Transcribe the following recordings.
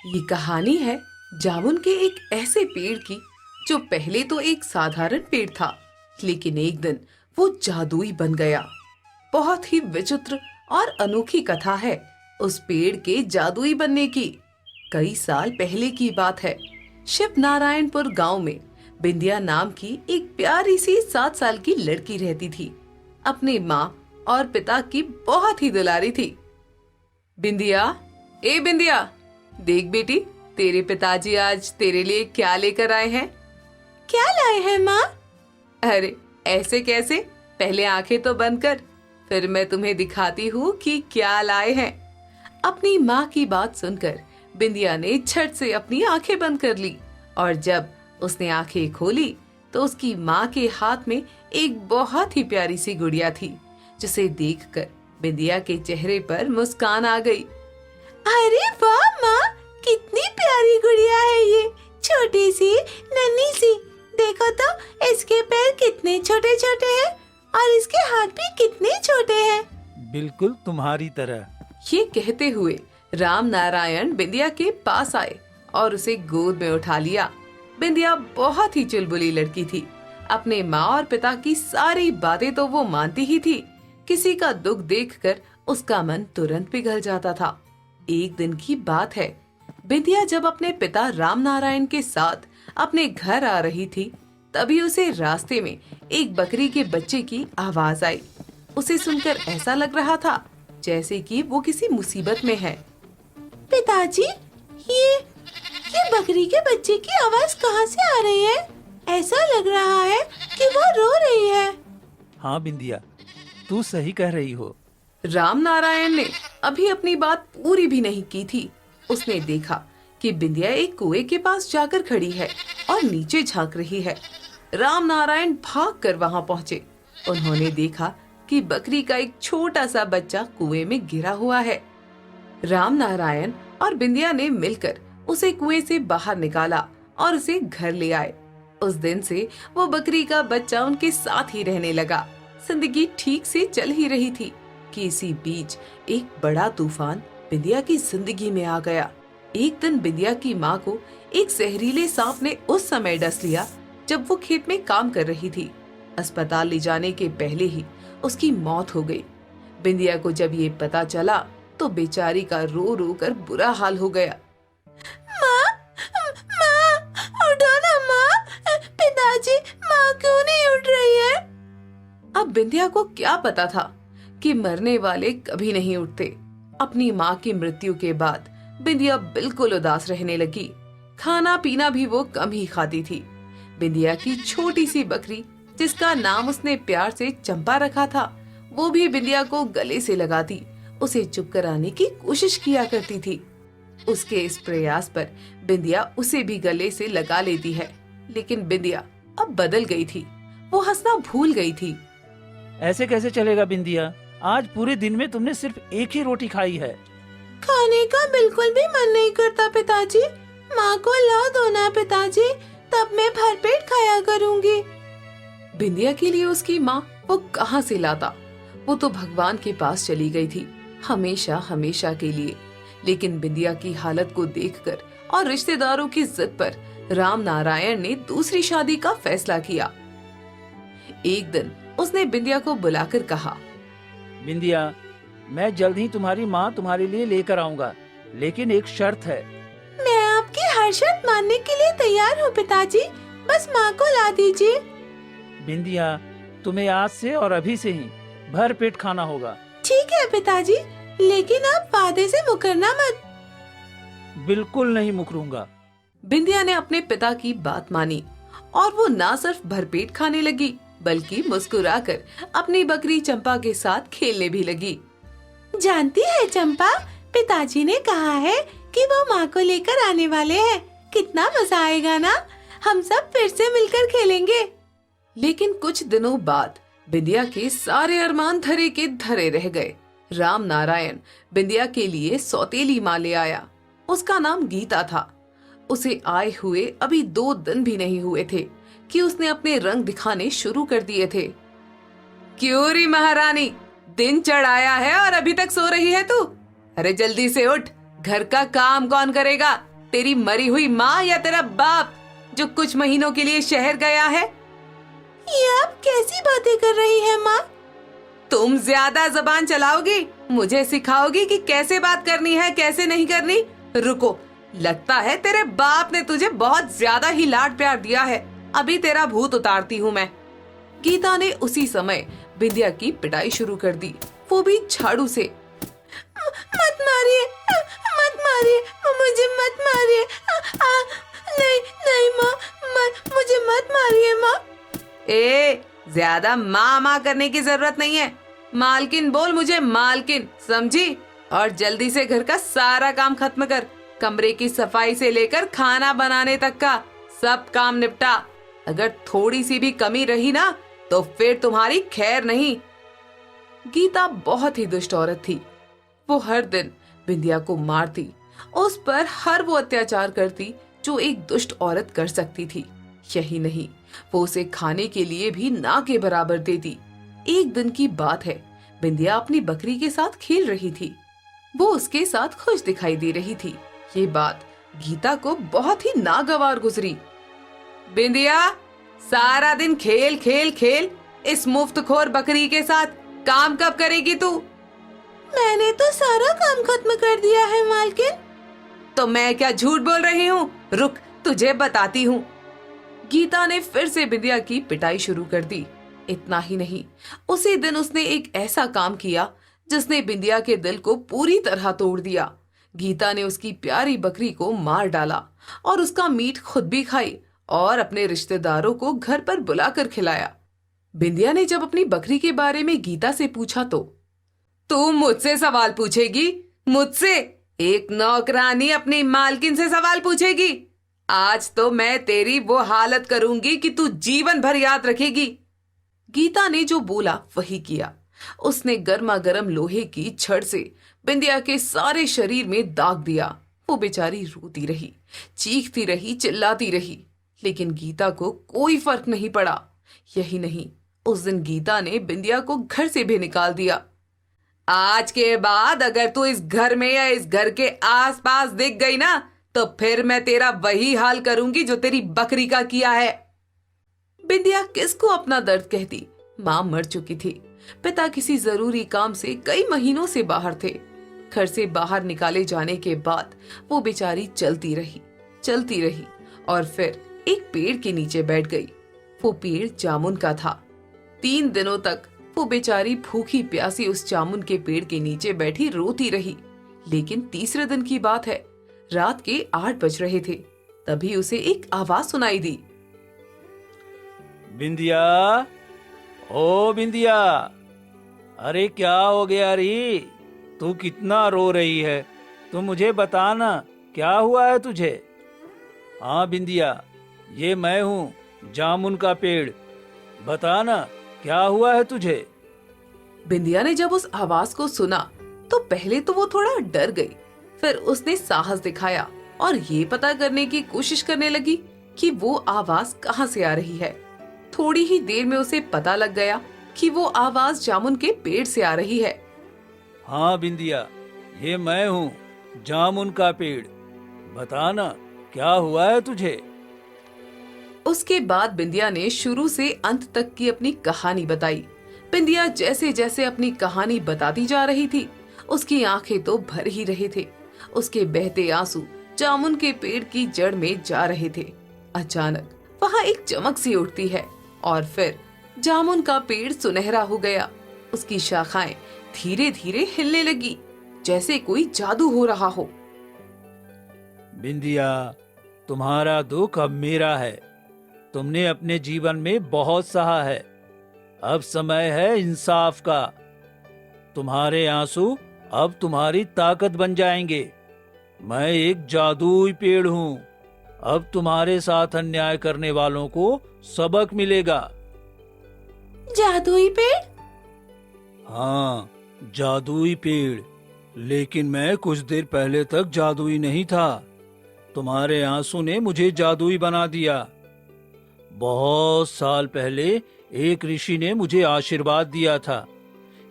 ये कहानी है जामुन के एक ऐसे पेड़ की जो पहले तो एक साधारण पेड़ था, लेकिन एक दिन वो जादुई बन गया। बहुत ही विचित्र और अनोखी कथा है उस पेड़ के जादुई बनने की। कई साल पहले की बात है। शिव नारायणपुर गांव में बिंदिया नाम की एक प्यारी सी 7 साल की लड़की रहती थी। अपनी माँ और पिता की बहुत ही दुलारी थी। बिंदिया, ए बिंदिया, देख बेटी, तेरे पिताजी आज तेरे लिए क्या लेकर आए हैं। क्या लाए हैं माँ? अरे ऐसे कैसे, पहले आंखें तो बंद कर, फिर मैं तुम्हें दिखाती हूँ कि क्या लाए हैं। अपनी माँ की बात सुनकर बिंदिया ने झट से अपनी आंखें बंद कर ली और जब उसने आंखें खोली तो उसकी माँ के हाथ में एक बहुत ही प्यारी सी गुड़िया थी, जिसे देखकर बिंदिया के चेहरे पर मुस्कान आ गई। अरे वाह माँ, कितनी प्यारी गुड़िया है ये, छोटी सी नन्ही सी। देखो तो इसके पैर कितने छोटे छोटे हैं और इसके हाथ भी कितने छोटे हैं। बिल्कुल तुम्हारी तरह। ये कहते हुए राम नारायण बिंदिया के पास आए और उसे गोद में उठा लिया। बिंदिया बहुत ही चुलबुली लड़की थी। अपने माँ और पिता की सारी बातें तो वो मानती ही थी। किसी का दुख देखकर उसका मन तुरंत पिघल जाता था। एक दिन की बात है, बिंदिया जब अपने पिता राम नारायण के साथ अपने घर आ रही थी, तभी उसे रास्ते में एक बकरी के बच्चे की आवाज आई। उसे सुनकर ऐसा लग रहा था जैसे कि वो किसी मुसीबत में है। पिताजी, ये बकरी के बच्चे की आवाज कहाँ से आ रही है? ऐसा लग रहा है कि वो रो रही है। हाँ बिंदिया, तू सही कह रही हो। राम नारायण ने अभी अपनी बात पूरी भी नहीं की थी, उसने देखा कि बिंदिया एक कुएं के पास जाकर खड़ी है और नीचे झांक रही है। राम नारायण भागकर वहां पहुंचे। उन्होंने देखा कि बकरी का एक छोटा सा बच्चा कुएं में गिरा हुआ है। राम नारायण और बिंदिया ने मिलकर उसे कुएं से बाहर निकाला और उसे घर ले आए। उस दिन से वो बकरी का बच्चा उनके साथ ही रहने लगा। जिंदगी ठीक से चल ही रही थी कि इसी बीच एक बड़ा तूफान बिंदिया की जिंदगी में आ गया। एक दिन बिंदिया की माँ को एक जहरीले सांप ने उस समय डस लिया जब वो खेत में काम कर रही थी। अस्पताल ले जाने के पहले ही उसकी मौत हो गई। बिंदिया को जब ये पता चला तो बेचारी का रो रो कर बुरा हाल हो गया। माँ, माँ, उठो ना माँ, पिताजी, माँ क्यों नहीं उठ रही है? अब बिंदिया को क्या पता था कि मरने वाले कभी नहीं उठते। अपनी माँ की मृत्यु के बाद बिंदिया बिल्कुल उदास रहने लगी। खाना पीना भी वो कम ही खाती थी। बिंदिया की छोटी सी बकरी, जिसका नाम उसने प्यार से चंपा रखा था, वो भी बिंदिया को गले से लगाती उसे चुप कराने की कोशिश किया करती थी। उसके इस प्रयास पर बिंदिया उसे भी गले से लगा लेती है, लेकिन बिंदिया अब बदल गई थी। वो हंसना भूल गई थी। ऐसे कैसे चलेगा बिंदिया? आज पूरे दिन में तुमने सिर्फ एक ही रोटी खाई है। खाने का बिल्कुल भी मन नहीं करता पिताजी। माँ को ला दो ना पिताजी, तब मैं भरपेट खाया करूँगी। बिंदिया के लिए उसकी माँ वो कहाँ से लाता? वो तो भगवान के पास चली गई थी, हमेशा हमेशा के लिए। लेकिन बिंदिया की हालत को देखकर और रिश्तेदारों की जिद पर राम नारायण ने दूसरी शादी का फैसला किया। एक दिन उसने बिंदिया को बुलाकर कहा, बिंदिया, मैं जल्द ही तुम्हारी माँ तुम्हारे लिए लेकर आऊंगा, लेकिन एक शर्त है। मैं आपकी हर शर्त मानने के लिए तैयार हूँ पिताजी, बस माँ को ला दीजिए। बिंदिया, तुम्हें आज से और अभी से ही भर पेट खाना होगा। ठीक है पिताजी, लेकिन आप वादे से मुकरना मत। बिल्कुल नहीं मुकरूंगा। बिंदिया ने अपने पिता की बात मानी और वो ना सिर्फ भरपेट खाने लगी, बल्कि मुस्कुराकर अपनी बकरी चंपा के साथ खेलने भी लगी। जानती है चंपा, पिताजी ने कहा है कि वो माँ को लेकर आने वाले हैं। कितना मजा आएगा ना, हम सब फिर से मिलकर खेलेंगे। लेकिन कुछ दिनों बाद बिंदिया के सारे अरमान धरे के धरे रह गए। राम नारायण बिंदिया के लिए सौतेली माँ ले आया। उसका नाम गीता था। उसे आए हुए अभी 2 दिन भी नहीं हुए थे कि उसने अपने रंग दिखाने शुरू कर दिए थे। क्यों री महारानी, दिन चढ़ाया है और अभी तक सो रही है तू? अरे जल्दी से उठ, घर का काम कौन करेगा? तेरी मरी हुई माँ या तेरा बाप जो कुछ महीनों के लिए शहर गया है? ये आप कैसी बातें कर रही हैं माँ? तुम ज्यादा जबान चलाओगी, मुझे सिखाओगी कि कैसे बात करनी है कैसे नहीं करनी? रुको, लगता है तेरे बाप ने तुझे बहुत ज्यादा ही लाड प्यार दिया है। अभी तेरा भूत उतारती हूँ मैं। गीता ने उसी समय बिंदिया की पिटाई शुरू कर दी, वो भी झाड़ू से। मत मारिए, मत मारिए, मुझे मत मारिए। नहीं नहीं माँ, मुझे मत मारिए माँ। ए, ज्यादा माँ माँ करने की जरूरत नहीं है। मालकिन बोल मुझे, मालकिन, समझी? और जल्दी से घर का सारा काम खत्म कर। कमरे की सफाई से लेकर खाना बनाने तक का सब काम निपटा। अगर थोड़ी सी भी कमी रही ना तो फिर तुम्हारी खैर नहीं। गीता बहुत ही दुष्ट औरत थी। वो हर दिन बिंदिया को मारती, उस पर हर वो अत्याचार करती जो एक दुष्ट औरत कर सकती थी। यही नहीं, वो उसे खाने के लिए भी ना के बराबर देती। एक दिन की बात है, बिंदिया अपनी बकरी के साथ खेल रही थी। वो उसके साथ खुश दिखाई दे रही थी। ये बात गीता को बहुत ही नागवार गुजरी। बिंदिया, सारा दिन खेल खेल खेल इस मुफ्तखोर बकरी के साथ काम कब करेगी तू? मैंने तो सारा काम खत्म कर दिया है मालकिन। तो मैं क्या झूठ बोल रही हूँ? रुक, तुझे बताती हूँ। गीता ने फिर से बिंदिया की पिटाई शुरू कर दी। इतना ही नहीं, उसी दिन उसने एक ऐसा काम किया जिसने बिंदिया के दिल को पूरी तरह तोड़ दिया। गीता ने उसकी प्यारी बकरी को मार डाला और उसका मीट खुद भी खाई और अपने रिश्तेदारों को घर पर बुलाकर खिलाया। बिंदिया ने जब अपनी बकरी के बारे में गीता से पूछा तो, तू मुझसे सवाल पूछेगी? मुझसे? एक नौकरानी अपनी मालकिन से सवाल पूछेगी? आज तो मैं तेरी वो हालत करूंगी कि तू जीवन भर याद रखेगी। गीता ने जो बोला वही किया। उसने गर्मा गर्म लोहे की छड़ से बिंदिया के सारे शरीर में दाग दिया। वो बेचारी रोती रही, चीखती रही, चिल्लाती रही, लेकिन गीता को कोई फर्क नहीं पड़ा। यही नहीं, उस दिन गीता ने बिंदिया को घर से भी निकाल दिया। आज के बाद अगर तू इस घर में या इस घर के आसपास दिख गई ना तो फिर मैं तेरा वही हाल करूंगी जो तेरी बकरी का किया है। बिंदिया किसको अपना दर्द कहती? मां मर चुकी थी, पिता किसी जरूरी काम से कई महीनों से बाहर थे। घर से बाहर निकाले जाने के बाद वो बेचारी चलती रही और फिर एक पेड़ के नीचे बैठ गई। वो पेड़ जामुन का था। 3 दिनों तक वो बेचारी भूखी प्यासी उस जामुन के पेड़ के नीचे बैठी रोती रही। लेकिन तीसरे दिन की बात है, रात के 8 बज रहे थे, तभी उसे एक आवाज सुनाई दी। बिंदिया, ओ बिंदिया, अरे क्या हो गया रे? तू कितना रो रही है? तू मुझे बता ना, क्या हुआ है तुझे? हाँ बिंदिया, ये मैं हूँ, जामुन का पेड़। बता ना, क्या हुआ है तुझे? बिंदिया ने जब उस आवाज को सुना तो पहले तो वो थोड़ा डर गई, फिर उसने साहस दिखाया और ये पता करने की कोशिश करने लगी कि वो आवाज कहाँ से आ रही है। थोड़ी ही देर में उसे पता लग गया कि वो आवाज जामुन के पेड़ से आ रही है। हाँ बिंदिया, ये मैं हूँ, जामुन का पेड़। बता ना, क्या हुआ है तुझे? उसके बाद बिंदिया ने शुरू से अंत तक की अपनी कहानी बताई। बिंदिया जैसे जैसे अपनी कहानी बताती जा रही थी, उसकी आंखें तो भर ही रहे थे। उसके बहते आंसू जामुन के पेड़ की जड़ में जा रहे थे। अचानक वहां एक चमक सी उठती है और फिर जामुन का पेड़ सुनहरा हो गया। उसकी शाखाएं धीरे धीरे हिलने लगी, जैसे कोई जादू हो रहा हो। बिंदिया, तुम्हारा दुख अब मेरा है। तुमने अपने जीवन में बहुत सहा है। अब समय है इंसाफ का। तुम्हारे आंसू अब तुम्हारी ताकत बन जाएंगे। मैं एक जादुई पेड़ हूँ। अब तुम्हारे साथ अन्याय करने वालों को सबक मिलेगा। जादुई पेड़? हाँ, जादुई पेड़। लेकिन मैं कुछ देर पहले तक जादुई नहीं था। तुम्हारे आंसू ने मुझे जादुई बना दिया। बहुत साल पहले एक ऋषि ने मुझे आशीर्वाद दिया था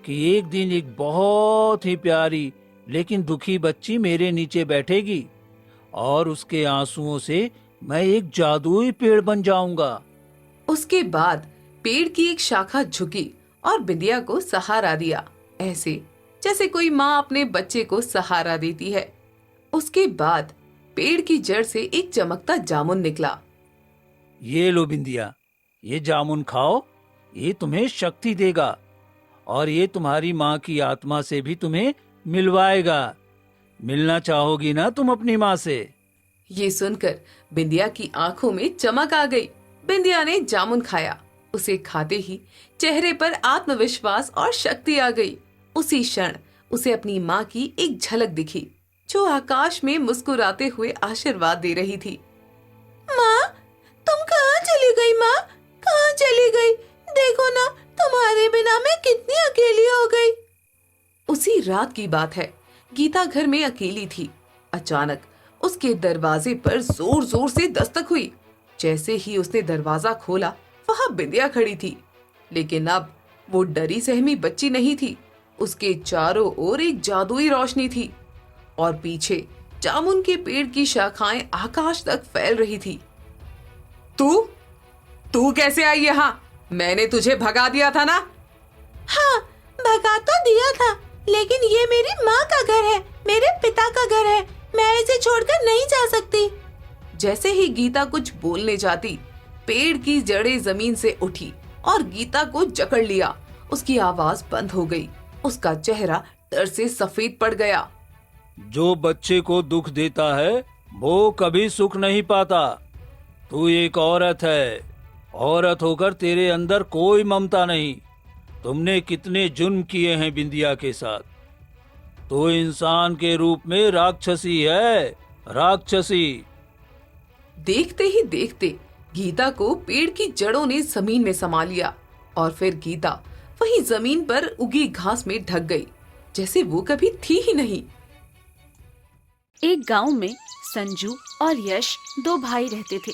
कि एक दिन एक बहुत ही प्यारी लेकिन दुखी बच्ची मेरे नीचे बैठेगी और उसके आंसुओं से मैं एक जादुई पेड़ बन जाऊंगा। उसके बाद पेड़ की एक शाखा झुकी और बिंदिया को सहारा दिया, ऐसे जैसे कोई माँ अपने बच्चे को सहारा देती है। उसके बाद पेड़ की जड़ से एक चमकता जामुन निकला। ये लो बिंदिया, ये जामुन खाओ, ये तुम्हें शक्ति देगा और ये तुम्हारी माँ की आत्मा से भी तुम्हें मिलवाएगा। मिलना चाहोगी ना तुम अपनी माँ से? ये सुनकर बिंदिया की आंखों में चमक आ गई। बिंदिया ने जामुन खाया। उसे खाते ही चेहरे पर आत्मविश्वास और शक्ति आ गई। उसी क्षण उसे अपनी माँ की एक झलक दिखी, जो आकाश में मुस्कुराते हुए आशीर्वाद दे रही थी। माँ, तुम कहाँ चली गई? माँ, कहाँ चली गई? देखो ना, तुम्हारे बिना मैं कितनी अकेली हो गई। उसी रात की बात है। गीता घर में अकेली थी। अचानक उसके दरवाजे पर जोर जोर से दस्तक हुई। जैसे ही उसने दरवाजा खोला, वहां बिंदिया खड़ी थी। लेकिन अब वो डरी सहमी बच्ची नहीं थी। उसके चारों ओर एक जादुई रोशनी थी और पीछे जामुन के पेड़ की शाखाएं आकाश तक फैल रही थी। तू कैसे आई यहाँ? मैंने तुझे भगा दिया था ना? हाँ, भगा तो दिया था, लेकिन ये मेरी माँ का घर है, मेरे पिता का घर है। मैं इसे छोड़कर नहीं जा सकती। जैसे ही गीता कुछ बोलने जाती, पेड़ की जड़ें जमीन से उठी और गीता को जकड़ लिया। उसकी आवाज बंद हो गई। उसका चेहरा डर से सफेद पड़ गया। जो बच्चे को दुख देता है वो कभी सुख नहीं पाता। तू एक औरत है, औरत होकर तेरे अंदर कोई ममता नहीं। तुमने कितने जुर्म किए हैं बिंदिया के साथ। तो इंसान के रूप में राक्षसी है, राक्षसी। देखते ही देखते गीता को पेड़ की जड़ों ने जमीन में समा लिया और फिर गीता वहीं जमीन पर उगी घास में ढक गई, जैसे वो कभी थी ही नहीं। एक गांव में संजू और यश दो भाई रहते थे।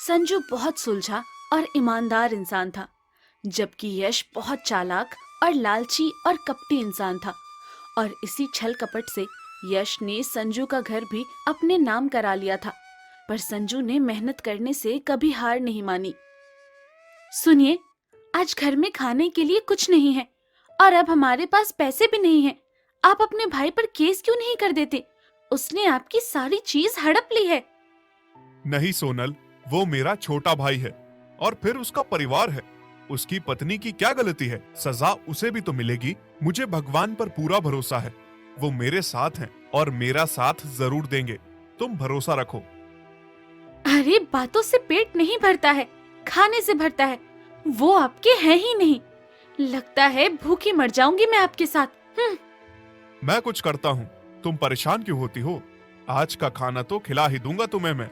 संजू बहुत सुलझा और ईमानदार इंसान था, जबकि यश बहुत चालाक और लालची और कपटी इंसान था। और इसी छल कपट से यश ने संजू का घर भी अपने नाम करा लिया था। पर संजू ने मेहनत करने से कभी हार नहीं मानी। सुनिए, आज घर में खाने के लिए कुछ नहीं है और अब हमारे पास पैसे भी नहीं हैं। आप अपने भाई पर केस क्यों नहीं कर देते? उसने आपकी सारी चीज हड़प ली है। नहीं सोनल, वो मेरा छोटा भाई है और फिर उसका परिवार है। उसकी पत्नी की क्या गलती है? सजा उसे भी तो मिलेगी। मुझे भगवान पर पूरा भरोसा है। वो मेरे साथ हैं और मेरा साथ जरूर देंगे। तुम भरोसा रखो। अरे, बातों से पेट नहीं भरता है, खाने से भरता है। वो आपके हैं ही नहीं। लगता है भूखी मर जाऊंगी मैं आपके साथ। मैं कुछ करता हूँ, तुम परेशान क्यों होती हो? आज का खाना तो खिला ही दूंगा तुम्हें मैं।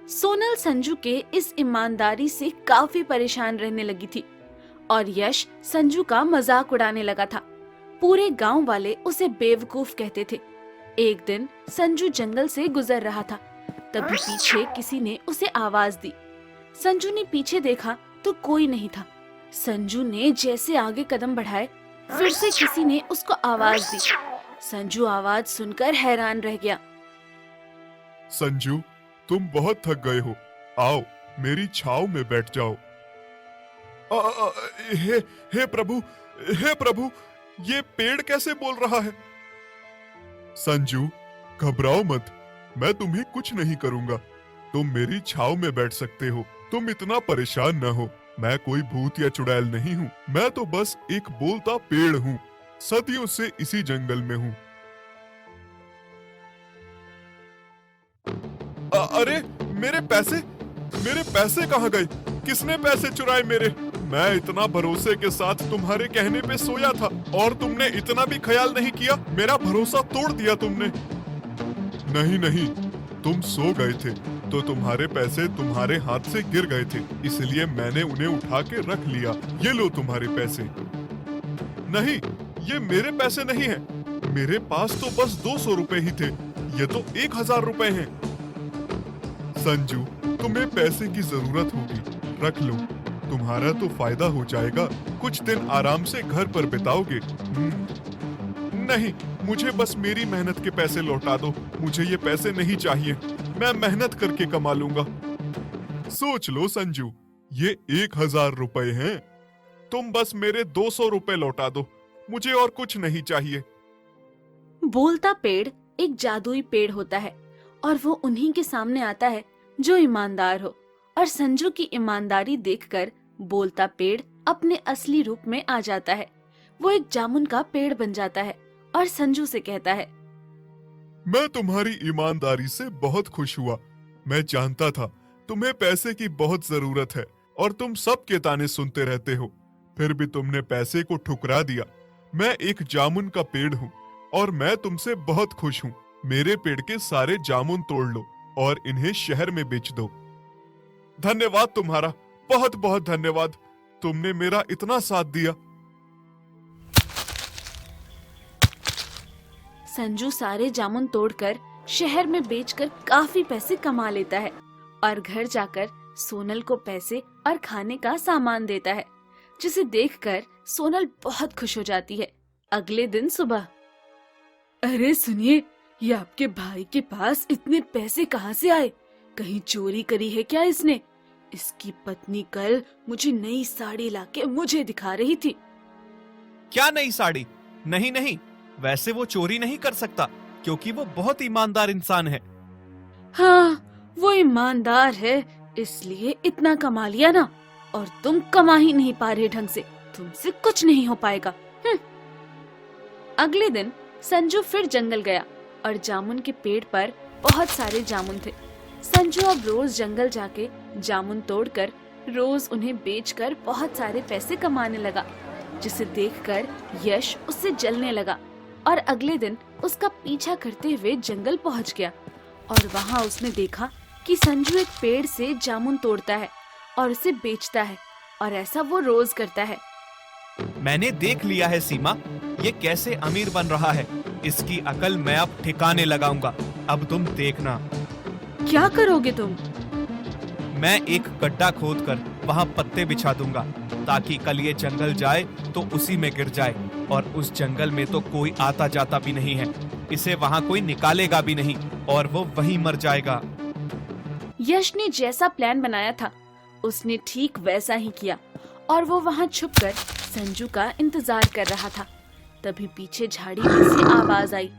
सोनल संजू के इस ईमानदारी से काफी परेशान रहने लगी थी और यश संजू का मजाक उड़ाने लगा था। पूरे गांव वाले उसे बेवकूफ कहते थे। एक दिन संजू जंगल से गुजर रहा था, तभी पीछे किसी ने उसे आवाज दी। संजू ने पीछे देखा तो कोई नहीं था। संजू ने जैसे आगे कदम बढ़ाए, फिर से किसी ने उसको आवाज दी। संजू आवाज सुनकर हैरान रह गया। संजू, तुम बहुत थक गए हो। आओ, मेरी छाव में बैठ जाओ। हे प्रभु, ये पेड़ कैसे बोल रहा है? संजू, घबराओ मत, मैं तुम्हें कुछ नहीं करूंगा। तुम मेरी छाव में बैठ सकते हो। तुम इतना परेशान न हो। मैं कोई भूत या चुड़ैल नहीं हूँ। मैं तो बस एक बोलता पेड़ हूँ। सदियों से इसी जंगल में हूँ। अरे, मेरे पैसे कहाँ गए? किसने पैसे चुराए मेरे? मैं इतना भरोसे के साथ तुम्हारे कहने पे सोया था और तुमने इतना भी ख्याल नहीं किया। मेरा भरोसा तोड़ दिया तुमने। नहीं, तुम सो गए थे तो तुम्हारे पैसे तुम्हारे हाथ से गिर गए थे, इसलिए मैंने उन्हें उठा के रख लिया। ये लो तुम्हारे पैसे। नहीं, ये मेरे पैसे नहीं हैं। मेरे पास तो बस 200 रुपए ही थे। ये तो 1000 रुपए हैं। संजू, तुम्हें पैसे की जरूरत होगी, रख लो। तुम्हारा तो फायदा हो जाएगा। कुछ दिन आराम से घर पर बिताओगे। नहीं, मुझे बस मेरी मेहनत के पैसे लौटा दो। मुझे ये पैसे नहीं चाहिए, मैं मेहनत करके कमा लूंगा। सोच लो संजू, ये 1000 रुपए हैं। तुम बस मेरे 200 रुपए लौटा दो, मुझे और कुछ नहीं चाहिए। बोलता पेड़ एक जादुई पेड़ होता है और वो उन्हीं के सामने आता है जो ईमानदार हो। और संजू की ईमानदारी देखकर बोलता पेड़ अपने असली रूप में आ जाता है। वो एक जामुन का पेड़ बन जाता है और संजू से कहता है, मैं तुम्हारी ईमानदारी से बहुत खुश हुआ। मैं जानता था तुम्हें पैसे की बहुत जरूरत है और तुम सबके ताने सुनते रहते हो, फिर भी तुमने पैसे को ठुकरा दिया। मैं एक जामुन का पेड़ हूँ और मैं तुमसे बहुत खुश हूँ। मेरे पेड़ के सारे जामुन तोड़ लो और इन्हें शहर में बेच दो। धन्यवाद तुम्हारा, बहुत बहुत धन्यवाद। तुमने मेरा इतना साथ दिया। संजू सारे जामुन तोड़कर शहर में बेचकर काफी पैसे कमा लेता है और घर जाकर सोनल को पैसे और खाने का सामान देता है, जिसे देखकर सोनल बहुत खुश हो जाती है। अगले दिन सुबह, अरे सुनिए, ये आपके भाई के पास इतने पैसे कहाँ से आए? कहीं चोरी करी है क्या इसने? इसकी पत्नी कल मुझे नई साड़ी लाके मुझे दिखा रही थी। क्या नई साड़ी? नहीं नहीं, वैसे वो चोरी नहीं कर सकता क्योंकि वो बहुत ईमानदार इंसान है। हाँ, वो ईमानदार है इसलिए इतना कमा लिया ना, और तुम कमा ही नहीं पा रहे ढंग से, तुमसे कुछ नहीं हो पाएगा। अगले दिन संजू फिर जंगल गया और जामुन के पेड़ पर बहुत सारे जामुन थे। संजू अब रोज जंगल जाके जामुन तोड़कर रोज उन्हें बेचकर बहुत सारे पैसे कमाने लगा, जिसे देखकर यश उससे जलने लगा और अगले दिन उसका पीछा करते हुए जंगल पहुंच गया। और वहाँ उसने देखा कि संजू एक पेड़ से जामुन तोड़ता है और उसे बेचता है, और ऐसा वो रोज करता है। मैंने देख लिया है सीमा, ये कैसे अमीर बन रहा है। इसकी अकल मैं अब ठिकाने लगाऊंगा। अब तुम देखना। क्या करोगे तुम? मैं एक गड्ढा खोदकर वहाँ पत्ते बिछा दूंगा ताकि कल ये जंगल जाए तो उसी में गिर जाए, और उस जंगल में तो कोई आता जाता भी नहीं है। इसे वहाँ कोई निकालेगा भी नहीं और वो वहीं मर जाएगा। यश ने जैसा प्लान बनाया था उसने ठीक वैसा ही किया और वो वहाँ छुपकर संजू का इंतजार कर रहा था। तभी पीछे झाड़ी में से आवाज आई।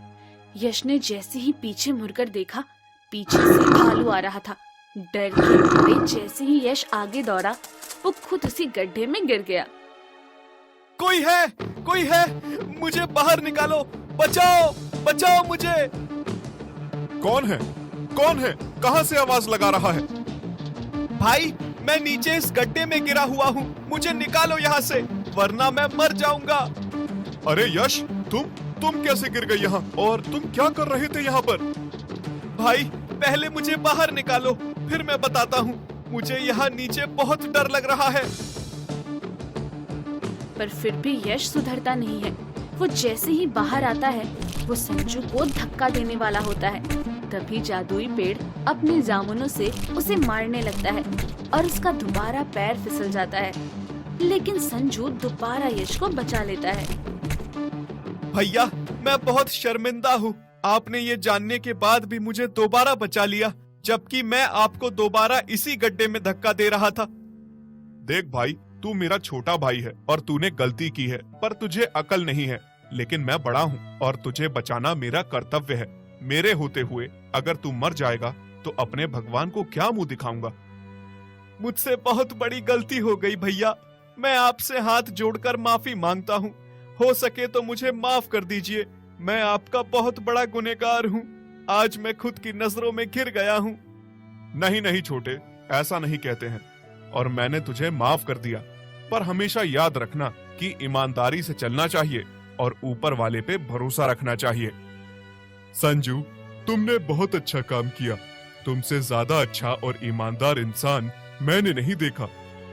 यश ने जैसे ही पीछे मुड़कर देखा, पीछे से भालू आ रहा था। डर के मारे जैसे ही यश आगे दौड़ा, वो खुद उसी गड्ढे में गिर गया। कोई है, कोई है, मुझे बाहर निकालो, बचाओ, बचाओ मुझे। कौन है? कौन है? कहाँ से आवाज लगा रहा है? भाई, मैं नीचे इस गड्ढे में गिरा हुआ हूँ, मुझे निकालो यहाँ से, वरना मैं मर जाऊंगा। अरे यश, तुम कैसे गिर गए यहाँ, और तुम क्या कर रहे थे यहाँ पर? भाई, पहले मुझे बाहर निकालो, फिर मैं बताता हूँ। मुझे यहाँ नीचे बहुत डर लग रहा है। पर फिर भी यश सुधरता नहीं है। वो जैसे ही बाहर आता है, वो संजू को धक्का देने वाला होता है। तभी जादुई पेड़ अपने जामुनों से उसे मारने लगता है और उसका दोबारा पैर फिसल जाता है, लेकिन संजू दोबारा यश को बचा लेता है। भैया, मैं बहुत शर्मिंदा हूँ। आपने ये जानने के बाद भी मुझे दोबारा बचा लिया, जबकि मैं आपको दोबारा इसी गड्ढे में धक्का दे रहा था। देख भाई, तू मेरा छोटा भाई है और तूने गलती की है, पर तुझे अकल नहीं है। लेकिन मैं बड़ा हूँ और तुझे बचाना मेरा कर्तव्य है। मेरे होते हुए अगर तू मर जाएगा तो अपने भगवान को क्या मुंह दिखाऊंगा? मुझसे बहुत बड़ी गलती हो गई भैया। मैं आपसे हाथ जोड़कर माफी मांगता हूँ। हो सके तो मुझे माफ कर दीजिए। मैं आपका बहुत बड़ा गुनहगार हूँ। आज मैं खुद की नजरों में गिर गया हूँ। नहीं नहीं छोटे, ऐसा नहीं कहते हैं, और मैंने तुझे माफ कर दिया। पर हमेशा याद रखना कि ईमानदारी से चलना चाहिए और ऊपर वाले पे भरोसा रखना चाहिए। संजू, तुमने बहुत अच्छा काम किया। तुमसे ज्यादा अच्छा और ईमानदार इंसान मैंने नहीं देखा।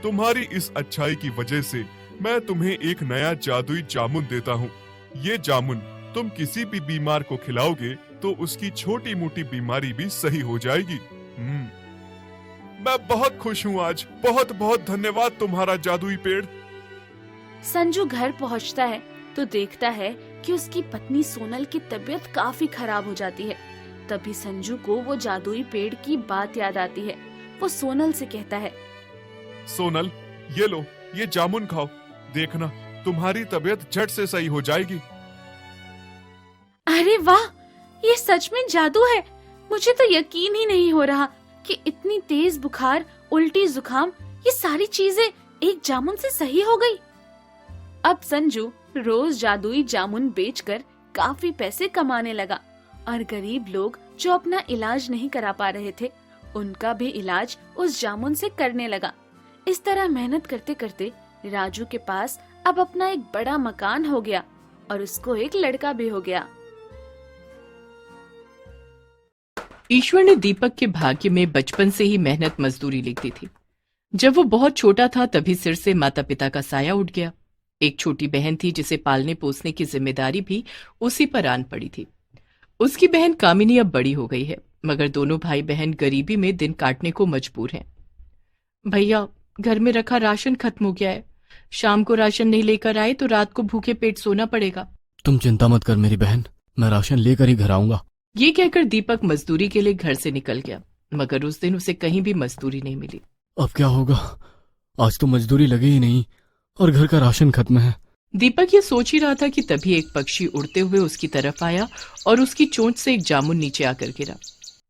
तुम्हारी इस अच्छाई की वजह से मैं तुम्हें एक नया जादुई जामुन देता हूँ। ये जामुन तुम किसी भी बीमार को खिलाओगे तो उसकी छोटी मोटी बीमारी भी सही हो जाएगी। मैं बहुत खुश हूँ आज। बहुत बहुत धन्यवाद तुम्हारा जादुई पेड़। संजू घर पहुंचता है तो देखता है कि उसकी पत्नी सोनल की तबीयत काफी खराब हो जाती है। तभी संजू को वो जादुई पेड़ की बात याद आती है। वो सोनल से कहता है, सोनल, ये लो, ये जामुन खाओ, देखना तुम्हारी तबीयत झट से सही हो जाएगी। अरे वाह, ये सच में जादू है। मुझे तो यकीन ही नहीं हो रहा कि इतनी तेज बुखार, उल्टी, जुकाम, ये सारी चीजें एक जामुन से सही हो गई। अब संजू रोज जादुई जामुन बेचकर काफी पैसे कमाने लगा और गरीब लोग जो अपना इलाज नहीं करा पा रहे थे, उनका भी इलाज उस जामुन से करने लगा। इस तरह मेहनत करते करते राजू के पास अब अपना एक बड़ा मकान हो गया और उसको एक लड़का भी हो गया। ईश्वर ने दीपक के भाग्य में बचपन से ही मेहनत मजदूरी लिख दी थी। जब वो बहुत छोटा था तभी सिर से माता पिता का साया उठ गया। एक छोटी बहन थी जिसे पालने पोसने की जिम्मेदारी भी उसी पर आन पड़ी थी। उसकी बहन कामिनी अब बड़ी हो गई है, मगर दोनों भाई बहन गरीबी में दिन काटने को मजबूर हैं। भैया, घर में रखा राशन खत्म हो गया है। शाम को राशन नहीं लेकर आए तो रात को भूखे पेट सोना पड़ेगा। तुम चिंता मत कर मेरी बहन, मैं राशन लेकर ही घर आऊंगा। ये कहकर दीपक मजदूरी के लिए घर से निकल गया, मगर उस दिन उसे कहीं भी मजदूरी नहीं मिली। अब क्या होगा? आज तो मजदूरी लगी ही नहीं और घर का राशन खत्म है। दीपक ये सोच ही रहा था कि तभी एक पक्षी उड़ते हुए उसकी तरफ आया और उसकी चोंच से एक जामुन नीचे आकर गिरा।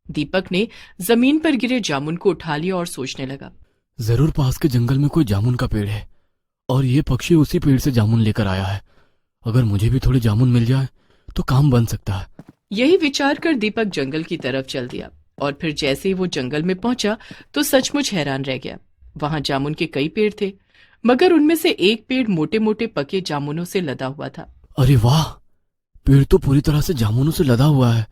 दीपक ने जमीन पर गिरे जामुन को उठा लिया और सोचने लगा, जरूर पास के जंगल में कोई जामुन का पेड़ है और ये पक्षी उसी पेड़ से जामुन लेकर आया है। अगर मुझे भी थोड़ी जामुन मिल जाए तो काम बन सकता है। यही विचार कर दीपक जंगल की तरफ चल दिया और फिर जैसे ही वो जंगल में पहुंचा तो सचमुच हैरान रह गया। वहां जामुन के कई पेड़ थे, मगर उनमें से एक पेड़ मोटे मोटे पके जामुनों से लदा हुआ था। अरे वाह, पेड़ तो पूरी तरह से जामुनों से लदा हुआ है।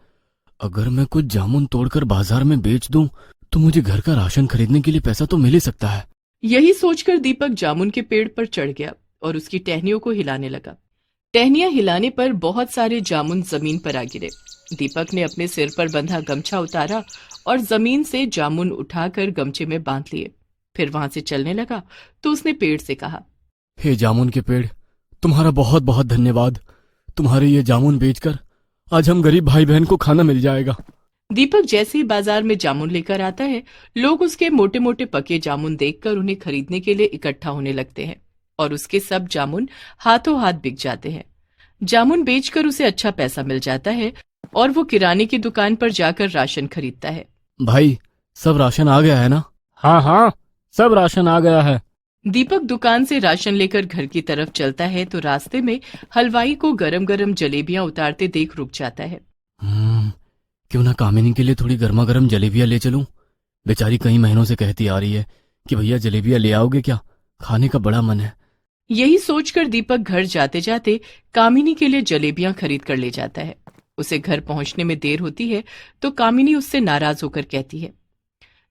अगर मैं कुछ जामुन तोड़कर बाजार में बेच दूं तो मुझे घर का राशन खरीदने के लिए पैसा तो मिल ही सकता है। यही सोचकर दीपक जामुन के पेड़ पर चढ़ गया और उसकी टहनियों को हिलाने लगा। टहनियां हिलाने पर बहुत सारे जामुन जमीन पर आ गिरे। दीपक ने अपने सिर पर बंधा गमछा उतारा और जमीन से जामुन उठाकर गमछे में बांध लिए। फिर वहां से चलने लगा तो उसने पेड़ से कहा, हे जामुन के पेड़, तुम्हारा बहुत बहुत धन्यवाद। तुम्हारे ये जामुन बेचकर आज हम गरीब भाई बहन को खाना मिल जाएगा। दीपक जैसे ही बाजार में जामुन लेकर आता है, लोग उसके मोटे मोटे पके जामुन देखकर उन्हें खरीदने के लिए इकट्ठा होने लगते हैं और उसके सब जामुन हाथों हाथ बिक जाते हैं। जामुन बेचकर उसे अच्छा पैसा मिल जाता है और वो किराने की दुकान पर जाकर राशन खरीदता है। भाई, सब राशन आ गया है ना? हाँ हाँ, सब राशन आ गया है। दीपक दुकान से राशन लेकर घर की तरफ चलता है तो रास्ते में हलवाई को गरम गरम जलेबियां उतारते देख रुक जाता है। क्यों ना कामिनी के लिए थोड़ी गर्मा गर्म जलेबियां ले चलूं? बेचारी कई महीनों से कहती आ रही है कि भैया जलेबियां ले आओगे क्या, खाने का बड़ा मन है। यही सोचकर दीपक घर जाते जाते कामिनी के लिए जलेबियां खरीद कर ले जाता है। उसे घर पहुंचने में देर होती है तो कामिनी उससे नाराज होकर कहती है,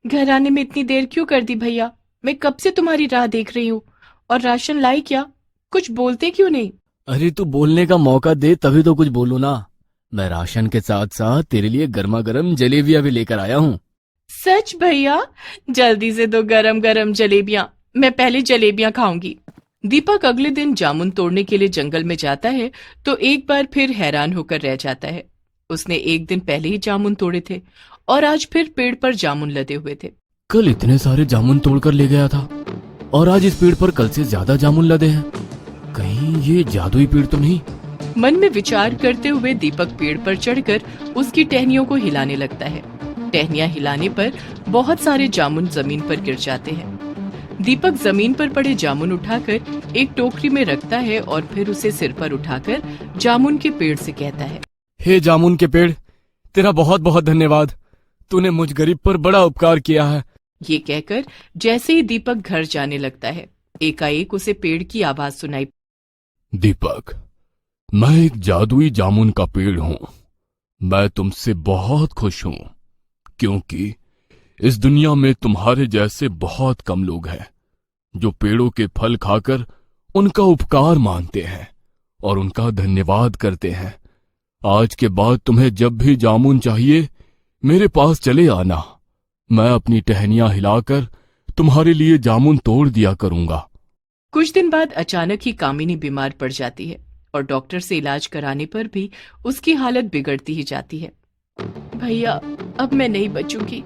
घर आने में इतनी देर क्यों कर दी भैया? मैं कब से तुम्हारी राह देख रही हूँ। और राशन लाई क्या? कुछ बोलते क्यों नहीं? अरे तू बोलने का मौका दे तभी तो कुछ बोलूं ना। मैं राशन के साथ साथ तेरे लिए गर्मा गर्म जलेबियां भी लेकर आया हूँ। सच भैया? जल्दी से दो गरम गरम जलेबियां, मैं पहले जलेबियां खाऊंगी। दीपक अगले दिन जामुन तोड़ने के लिए जंगल में जाता है तो एक बार फिर हैरान होकर रह जाता है। उसने एक दिन पहले ही जामुन तोड़े थे और आज फिर पेड़ पर जामुन लदे हुए थे। कल इतने सारे जामुन तोड़कर ले गया था और आज इस पेड़ पर कल से ज्यादा जामुन लदे हैं। कहीं ये जादुई पेड़ तो नहीं? मन में विचार करते हुए दीपक पेड़ पर चढ़कर उसकी टहनियों को हिलाने लगता है। टहनियां हिलाने पर बहुत सारे जामुन जमीन पर गिर जाते हैं। दीपक जमीन पर पड़े जामुन उठाकर एक टोकरी में रखता है और फिर उसे सिर पर उठाकर जामुन के पेड़ से कहता है, हे जामुन के पेड़, तेरा बहुत बहुत धन्यवाद। तूने मुझ गरीब पर बड़ा उपकार किया है। ये कहकर जैसे ही दीपक घर जाने लगता है, एकाएक उसे पेड़ की आवाज सुनाई। दीपक, मैं एक जादुई जामुन का पेड़ हूँ। मैं तुमसे बहुत खुश हूँ क्योंकि इस दुनिया में तुम्हारे जैसे बहुत कम लोग हैं जो पेड़ों के फल खाकर उनका उपकार मानते हैं और उनका धन्यवाद करते हैं। आज के बाद तुम्हें जब भी जामुन चाहिए मेरे पास चले आना। मैं अपनी टहनियां हिलाकर तुम्हारे लिए जामुन तोड़ दिया करूंगा। कुछ दिन बाद अचानक ही कामिनी बीमार पड़ जाती है। और डॉक्टर से इलाज कराने पर भी उसकी हालत बिगड़ती ही जाती है। भैया, अब मैं नहीं बचूंगी।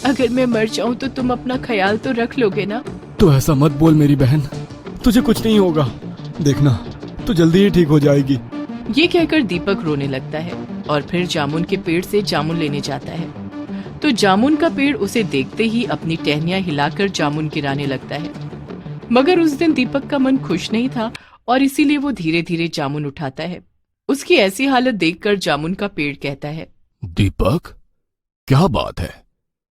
अगर मैं मर जाऊं तो तुम अपना ख्याल तो रख लोगे ना? तो ऐसा मत बोल मेरी बहन, तुझे कुछ नहीं होगा, देखना तू जल्दी ही ठीक हो जाएगी। ये कहकर दीपक रोने लगता है और फिर जामुन के पेड़ से जामुन लेने जाता है। तो जामुन का पेड़ उसे देखते ही अपनी टहनियां हिलाकर जामुन गिराने लगता है। मगर उस दिन दीपक का मन खुश नहीं था और इसीलिए वो धीरे धीरे जामुन उठाता है। उसकी ऐसी हालत देखकर जामुन का पेड़ कहता है, दीपक, क्या बात है?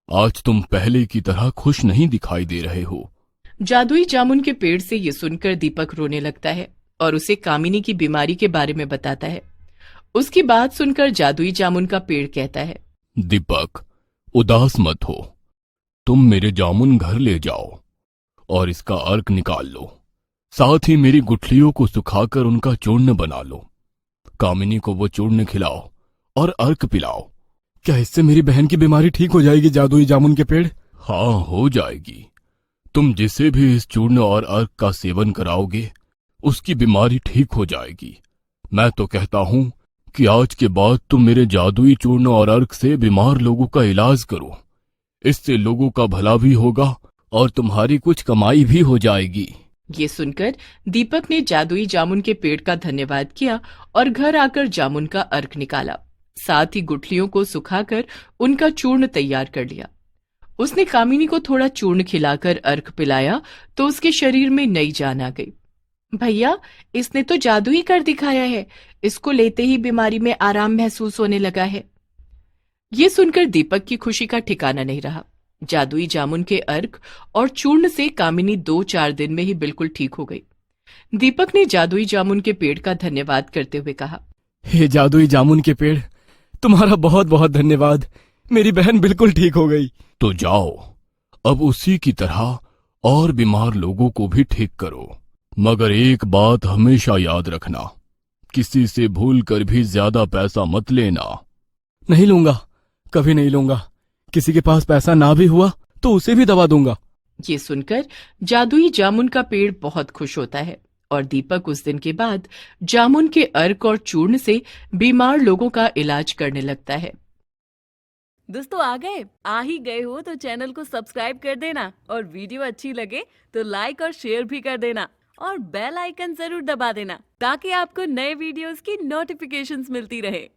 आज तुम पहले की तरह खुश नहीं दिखाई दे रहे हो। जादुई जामुन के पेड़ से ये सुनकर दीपक रोने लगता है और उसे कामिनी की बीमारी के बारे में बताता है। उसकी बात सुनकर जादुई जामुन का पेड़ कहता है, दीपक, उदास मत हो। तुम मेरे जामुन घर ले जाओ और इसका अर्क निकाल लो। साथ ही मेरी गुठलियों को सुखाकर उनका चूर्ण बना लो। कामिनी को वो चूर्ण खिलाओ और अर्क पिलाओ। क्या इससे मेरी बहन की बीमारी ठीक हो जाएगी जादुई जामुन के पेड़? हाँ, हो जाएगी। तुम जिसे भी इस चूर्ण और अर्क का सेवन कराओगे उसकी बीमारी ठीक हो जाएगी। मैं तो कहता हूं कि आज के बाद तुम मेरे जादुई चूर्ण और अर्क से बीमार लोगों का इलाज करो। इससे लोगों का भला भी होगा और तुम्हारी कुछ कमाई भी हो जाएगी। ये सुनकर दीपक ने जादुई जामुन के पेड़ का धन्यवाद किया और घर आकर जामुन का अर्क निकाला। साथ ही गुठलियों को सुखाकर उनका चूर्ण तैयार कर लिया। उसने कामिनी को थोड़ा चूर्ण खिलाकर अर्क पिलाया तो उसके शरीर में नई जान आ गई। भैया, इसने तो जादू ही कर दिखाया है। इसको लेते ही बीमारी में आराम महसूस होने लगा है। ये सुनकर दीपक की खुशी का ठिकाना नहीं रहा। जादुई जामुन के अर्क और चूर्ण से कामिनी 2-4 दिन में ही बिल्कुल ठीक हो गई। दीपक ने जादुई जामुन के पेड़ का धन्यवाद करते हुए कहा, हे जादुई जामुन के पेड़, तुम्हारा बहुत बहुत धन्यवाद। मेरी बहन बिल्कुल ठीक हो गई। तो जाओ, अब उसी की तरह और बीमार लोगों को भी ठीक करो। मगर एक बात हमेशा याद रखना, किसी से भूल कर भी ज्यादा पैसा मत लेना। नहीं लूंगा, कभी नहीं लूंगा। किसी के पास पैसा ना भी हुआ तो उसे भी दवा दूंगा। ये सुनकर जादुई जामुन का पेड़ बहुत खुश होता है और दीपक उस दिन के बाद जामुन के अर्क और चूर्ण से बीमार लोगों का इलाज करने लगता है। दोस्तों, आ ही गए हो तो चैनल को सब्सक्राइब कर देना और वीडियो अच्छी लगे तो लाइक और शेयर भी कर देना और बेल आइकन जरूर दबा देना ताकि आपको नए वीडियोस की नोटिफिकेशंस मिलती रहे।